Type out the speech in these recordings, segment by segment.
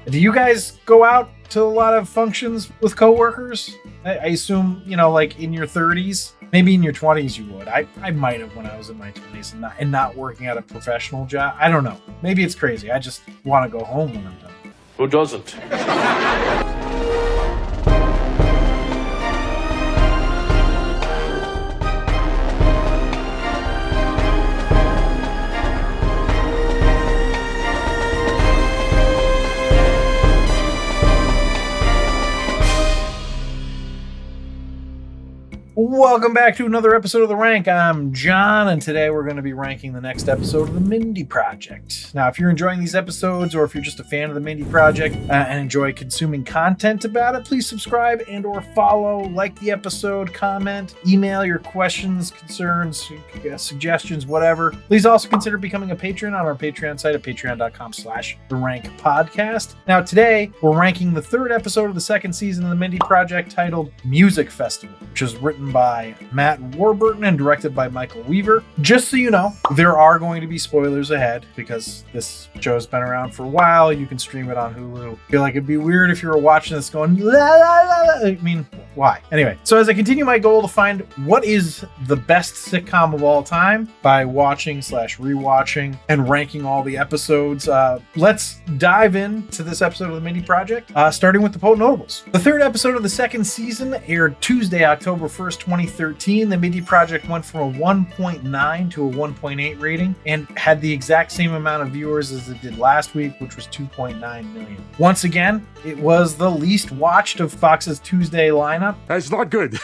Do you guys go out to a lot of functions with coworkers? I assume, like in your 30s, maybe in your 20s you would. I might have when I was in my 20s and not working at a professional job. I don't know. Maybe it's crazy. I just want to go home when I'm done. Who doesn't? Welcome back to another episode of The Rank. I'm John, and today we're going to be ranking the next episode of the Mindy Project. Now, if you're enjoying these episodes, or if you're just a fan of the Mindy Project and enjoy consuming content about it, please subscribe and or follow, like the episode, comment, email your questions, concerns, suggestions, whatever. Please also consider becoming a patron on our Patreon site at patreon.com/TheRankPodcast. Now, today we're ranking the third episode of the second season of the Mindy Project titled Music Festival, which is written by Matt Warburton and directed by Michael Weaver. Just so you know, there are going to be spoilers ahead because this show's been around for a while. You can stream it on Hulu. I feel like it'd be weird if you were watching this going, la, la, la. I mean, why? Anyway, so as I continue my goal to find what is the best sitcom of all time by watching/rewatching and ranking all the episodes, let's dive into this episode of the Mindy Project, starting with the Potent Notables. The third episode of the second season aired Tuesday, October 1st, 2013. The Mindy Project went from a 1.9 to a 1.8 rating and had the exact same amount of viewers as it did last week, which was 2.9 million. Once again, it was the least watched of Fox's Tuesday lineup. That's not good.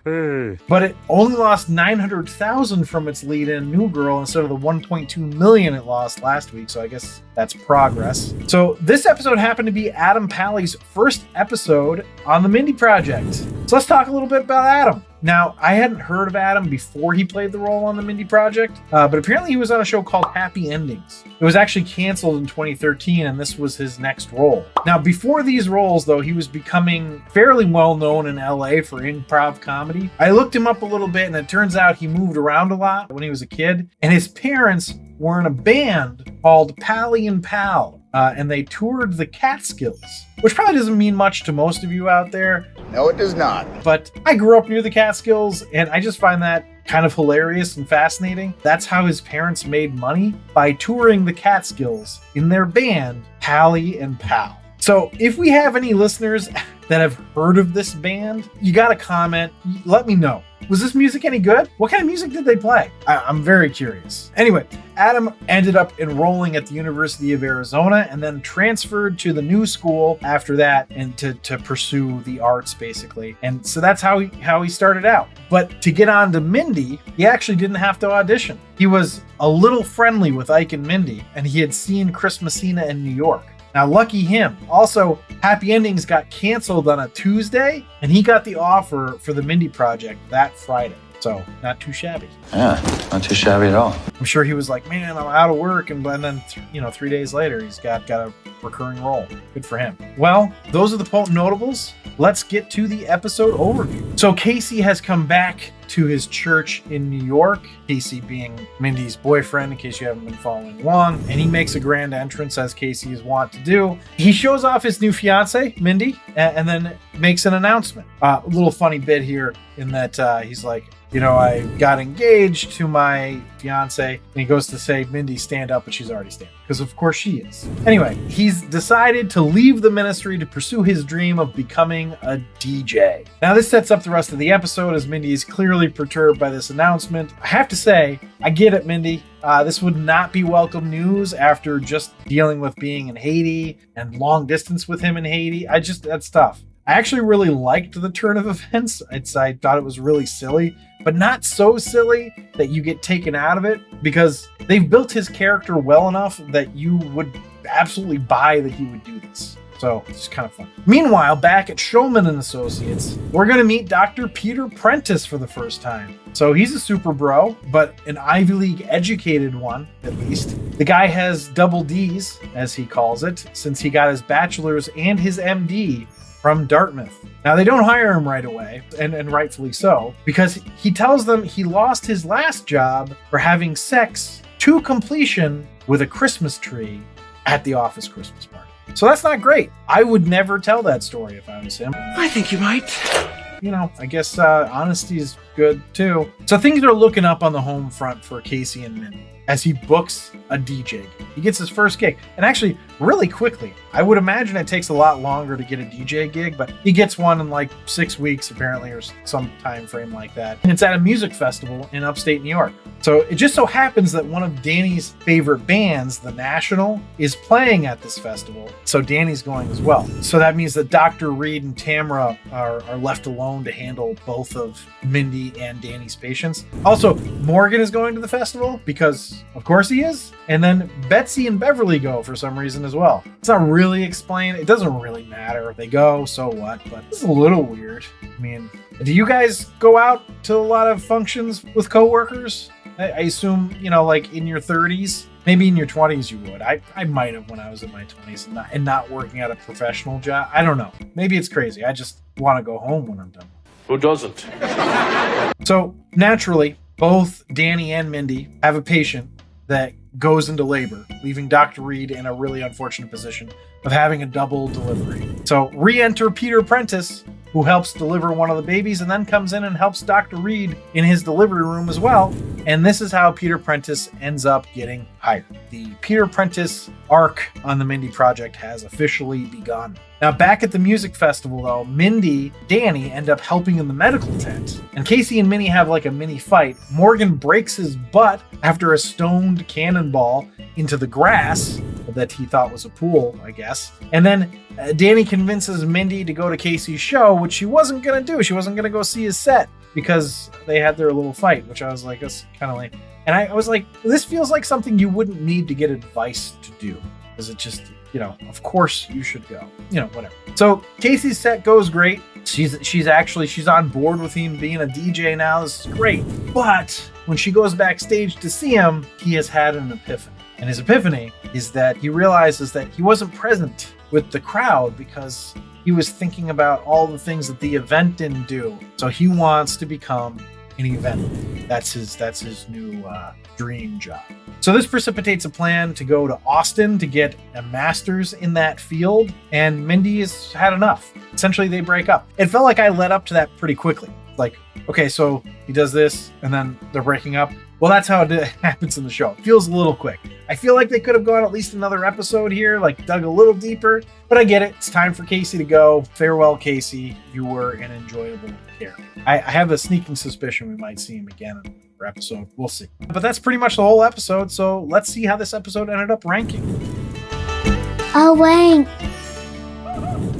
But it only lost 900,000 from its lead-in New Girl instead of the 1.2 million it lost last week, so I guess that's progress. So this episode happened to be Adam Pally's first episode on the Mindy Project. So let's talk a little bit about Adam. Now, I hadn't heard of Adam before he played the role on the Mindy Project, but apparently he was on a show called Happy Endings. It was actually canceled in 2013, and this was his next role. Now, before these roles, though, he was becoming fairly well known in LA for improv comedy. I looked him up a little bit, and it turns out he moved around a lot when he was a kid, and his parents were in a band called Pally and Pal, and they toured the Catskills, which probably doesn't mean much to most of you out there. No, it does not. But I grew up near the Catskills, and I just find that kind of hilarious and fascinating. That's how his parents made money, by touring the Catskills in their band, Pally and Pal. So if we have any listeners that have heard of this band, you got to comment. Let me know. Was this music any good? What kind of music did they play? I'm very curious. Anyway, Adam ended up enrolling at the University of Arizona and then transferred to the new school after that and to pursue the arts, basically. And so that's how he started out. But to get on to Mindy, he actually didn't have to audition. He was a little friendly with Ike and Mindy, and he had seen Chris Messina in New York. Now, lucky him. Also, Happy Endings got canceled on a Tuesday, and he got the offer for the Mindy Project that Friday. So, not too shabby. Yeah, not too shabby at all. I'm sure he was like, man, I'm out of work. And then, 3 days later, he's got a recurring role. Good for him. Well, those are the Potent Notables. Let's get to the episode overview. So Casey has come back to his church in New York, Casey being Mindy's boyfriend, in case you haven't been following along, and he makes a grand entrance, as Casey is wont to do. He shows off his new fiance, Mindy, and then makes an announcement. A little funny bit here in that he's like, I got engaged to my fiance, and he goes to say, Mindy, stand up, but she's already standing, because of course she is. Anyway, he's decided to leave the ministry to pursue his dream of becoming a DJ. Now, this sets up the rest of the episode, as Mindy is clearly perturbed by this announcement. I have to say, I get it, Mindy. This would not be welcome news after just dealing with being in Haiti and long distance with him in Haiti. That's tough. I actually really liked the turn of events. I thought it was really silly, but not so silly that you get taken out of it, because they've built his character well enough that you would absolutely buy that he would do this. So it's kind of fun. Meanwhile, back at Shulman and Associates, we're going to meet Dr. Peter Prentice for the first time. So he's a super bro, but an Ivy League educated one, at least. The guy has double D's, as he calls it, since he got his bachelor's and his MD from Dartmouth. Now, they don't hire him right away, and rightfully so, because he tells them he lost his last job for having sex to completion with a Christmas tree at the office Christmas party. So that's not great. I would never tell that story if I was him. I think you might. I guess honesty is good too. So things are looking up on the home front for Casey and Mindy as he books a DJ gig. He gets his first gig, and actually really quickly. I would imagine it takes a lot longer to get a DJ gig, but he gets one in like 6 weeks apparently, or some time frame like that. And it's at a music festival in upstate New York. So it just so happens that one of Danny's favorite bands, The National, is playing at this festival. So Danny's going as well. So that means that Dr. Reed and Tamara are left alone to handle both of Mindy and Danny's patients. Also, Morgan is going to the festival because of course he is. And then Betsy and Beverly go for some reason as well. It's not really explained. It doesn't really matter if they go, so what? But it's a little weird. I mean, do you guys go out to a lot of functions with coworkers? I assume, like in your 30s, maybe in your 20s you would. I might have when I was in my 20s and not working at a professional job. I don't know. Maybe it's crazy. I just want to go home when I'm done. Who doesn't? So naturally, both Danny and Mindy have a patient that goes into labor, leaving Dr. Reed in a really unfortunate position of having a double delivery. So re-enter Peter Prentice, who helps deliver one of the babies and then comes in and helps Dr. Reed in his delivery room as well. And this is how Peter Prentice ends up getting hired. The Peter Prentice arc on the Mindy Project has officially begun. Now, back at the music festival, though, Mindy, Danny end up helping in the medical tent, and Casey and Minnie have like a mini fight. Morgan breaks his butt after a stoned cannonball into the grass that he thought was a pool, I guess. And then Danny convinces Mindy to go to Casey's show, which she wasn't going to do. She wasn't going to go see his set because they had their little fight, which I was like, that's kind of lame. And I was like, this feels like something you wouldn't need to get advice to do, because it just, of course you should go, whatever. So Casey's set goes great. She's on board with him being a DJ now. This is great. But when she goes backstage to see him, he has had an epiphany. And his epiphany is that he realizes that he wasn't present with the crowd because he was thinking about all the things that the event didn't do. So he wants to become an event. That's his new dream job. So this precipitates a plan to go to Austin to get a master's in that field, and Mindy has had enough. Essentially, they break up. It felt like I led up to that pretty quickly. Like, okay, so he does this, and then they're breaking up. Well, that's how it happens in the show. It feels a little quick. I feel like they could have gone at least another episode here, like dug a little deeper, but I get it. It's time for Casey to go. Farewell, Casey. You were an enjoyable character. I have a sneaking suspicion we might see him again in another episode. We'll see. But that's pretty much the whole episode, so let's see how this episode ended up ranking. A rank.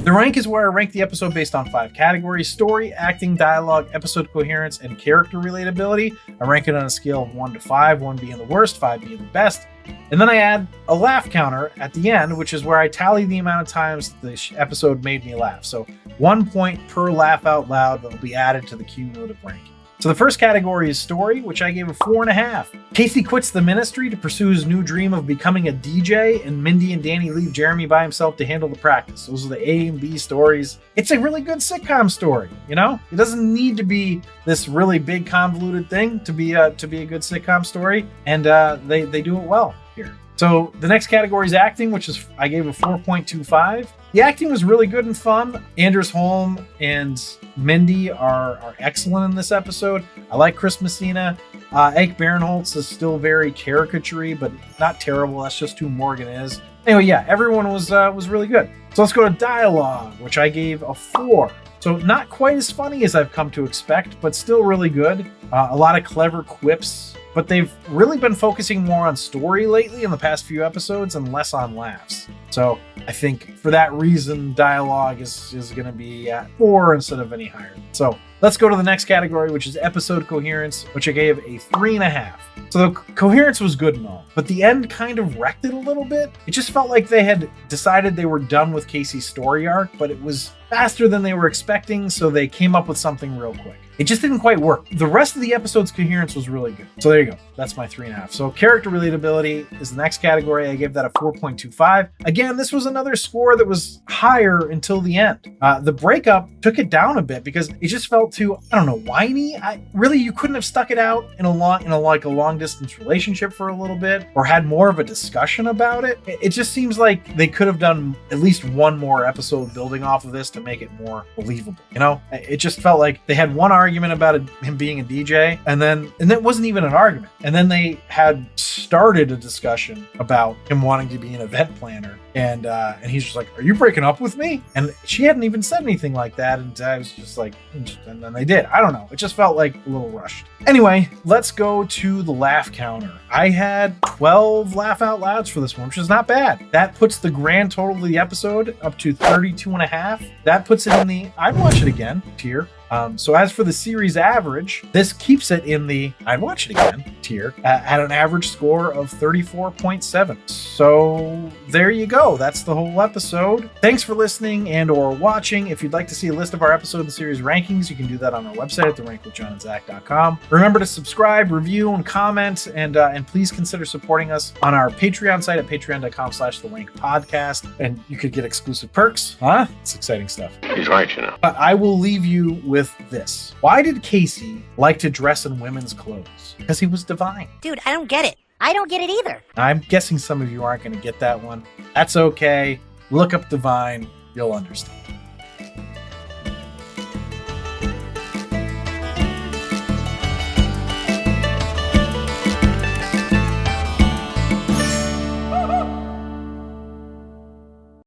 The rank is where I rank the episode based on 5 categories: story, acting, dialogue, episode coherence, and character relatability. I rank it on a scale of 1 to 5, 1 being the worst, 5 being the best. And then I add a laugh counter at the end, which is where I tally the amount of times the episode made me laugh. So 1 point per laugh out loud that will be added to the cumulative ranking. So the first category is story, which I gave a 4.5. Casey quits the ministry to pursue his new dream of becoming a DJ, and Mindy and Danny leave Jeremy by himself to handle the practice. Those are the A and B stories. It's a really good sitcom story, It doesn't need to be this really big convoluted thing to be a good sitcom story, and they do it well here. So the next category is acting, which is I gave a 4.25. The acting was really good and fun. Anders Holm and Mindy are excellent in this episode. I like Chris Messina. Ike Barinholtz is still very caricature-y, but not terrible. That's just who Morgan is. Anyway, yeah, everyone was really good. So let's go to dialogue, which I gave a 4. So not quite as funny as I've come to expect, but still really good. A lot of clever quips, but they've really been focusing more on story lately in the past few episodes and less on laughs. So I think for that reason, dialogue is going to be at 4 instead of any higher. So let's go to the next category, which is episode coherence, which I gave a 3.5. So the coherence was good and all, but the end kind of wrecked it a little bit. It just felt like they had decided they were done with Casey's story arc, but it was faster than they were expecting, so they came up with something real quick. It just didn't quite work. The rest of the episode's coherence was really good. So there you go. That's my 3.5. So character relatability is the next category. I gave that a 4.25. Again, this was another score that was higher until the end. The breakup took it down a bit because it just felt too, I don't know, whiny. Really, you couldn't have stuck it out in a long distance relationship for a little bit or had more of a discussion about it. It just seems like they could have done at least one more episode building off of this to make it more believable. You know, it just felt like they had one argument about him being a DJ, and that wasn't even an argument. And then they had started a discussion about him wanting to be an event planner, and he's just like, "Are you breaking up with me?" And she hadn't even said anything like that, and I was just like, and then they did. I don't know. It just felt like a little rushed. Anyway, let's go to the laugh counter. I had 12 laugh out louds for this one, which is not bad. That puts the grand total of the episode up to 32.5. That puts it in the I'd watch it again tier. So as for the series average, this keeps it in the I'd watch it again tier at an average score of 34.7. So there you go. That's the whole episode. Thanks for listening and or watching. If you'd like to see a list of our episode and series rankings, you can do that on our website at therankwithjohnandzach.com. Remember to subscribe, review, and comment, and please consider supporting us on our Patreon site at patreon.com/therank podcast. And you could get exclusive perks. Huh? It's exciting stuff. He's right, you know. But I will leave you with this. Why did Casey like to dress in women's clothes? Because he was divine. Dude, I don't get it. I don't get it either. I'm guessing some of you aren't going to get that one. That's okay. Look up divine. You'll understand.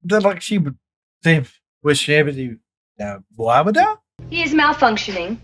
Like she would say, was she able to, He is malfunctioning.